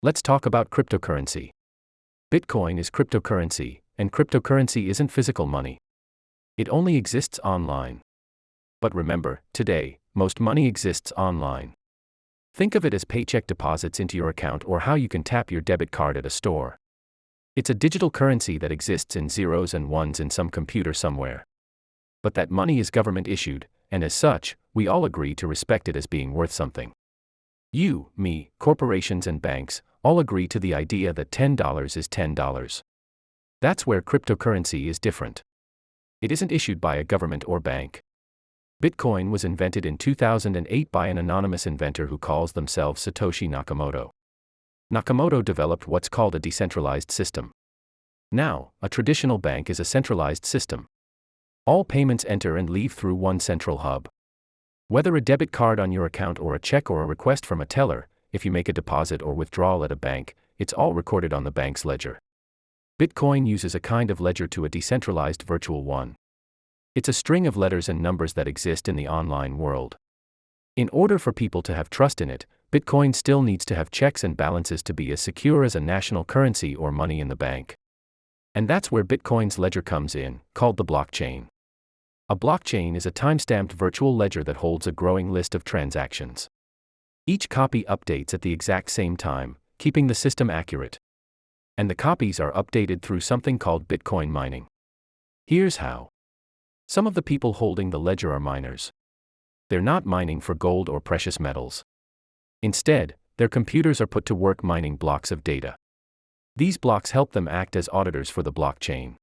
Let's talk about cryptocurrency. Bitcoin is cryptocurrency, and cryptocurrency isn't physical money. It only exists online. But remember, today, most money exists online. Think of it as paycheck deposits into your account or how you can tap your debit card at a store. It's a digital currency that exists in zeros and ones in some computer somewhere. But that money is government issued, and as such, we all agree to respect it as being worth something. You, me, corporations and banks, all agree to the idea that $10 is $10. That's where cryptocurrency is different. It isn't issued by a government or bank. Bitcoin was invented in 2008 by an anonymous inventor who calls themselves Satoshi Nakamoto. Nakamoto developed what's called a decentralized system. Now, a traditional bank is a centralized system. All payments enter and leave through one central hub. Whether a debit card on your account or a check or a request from a teller, if you make a deposit or withdrawal at a bank, it's all recorded on the bank's ledger. Bitcoin uses a kind of ledger to a decentralized virtual one. It's a string of letters and numbers that exist in the online world. In order for people to have trust in it, Bitcoin still needs to have checks and balances to be as secure as a national currency or money in the bank. And that's where Bitcoin's ledger comes in, called the blockchain. A blockchain is a time-stamped virtual ledger that holds a growing list of transactions. Each copy updates at the exact same time, keeping the system accurate. And the copies are updated through something called Bitcoin mining. Here's how. Some of the people holding the ledger are miners. They're not mining for gold or precious metals. Instead, their computers are put to work mining blocks of data. These blocks help them act as auditors for the blockchain.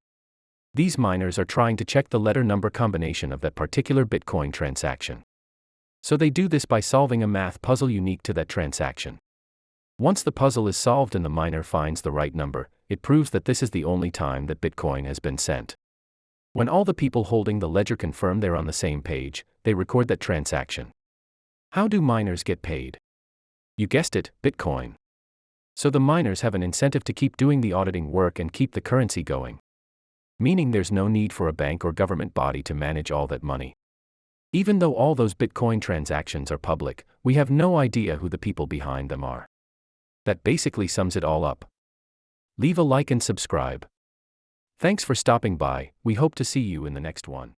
These miners are trying to check the letter-number combination of that particular Bitcoin transaction. So they do this by solving a math puzzle unique to that transaction. Once the puzzle is solved and the miner finds the right number, it proves that this is the only time that Bitcoin has been sent. When all the people holding the ledger confirm they're on the same page, they record that transaction. How do miners get paid? You guessed it, Bitcoin. So the miners have an incentive to keep doing the auditing work and keep the currency going. Meaning there's no need for a bank or government body to manage all that money. Even though all those Bitcoin transactions are public, we have no idea who the people behind them are. That basically sums it all up. Leave a like and subscribe. Thanks for stopping by, we hope to see you in the next one.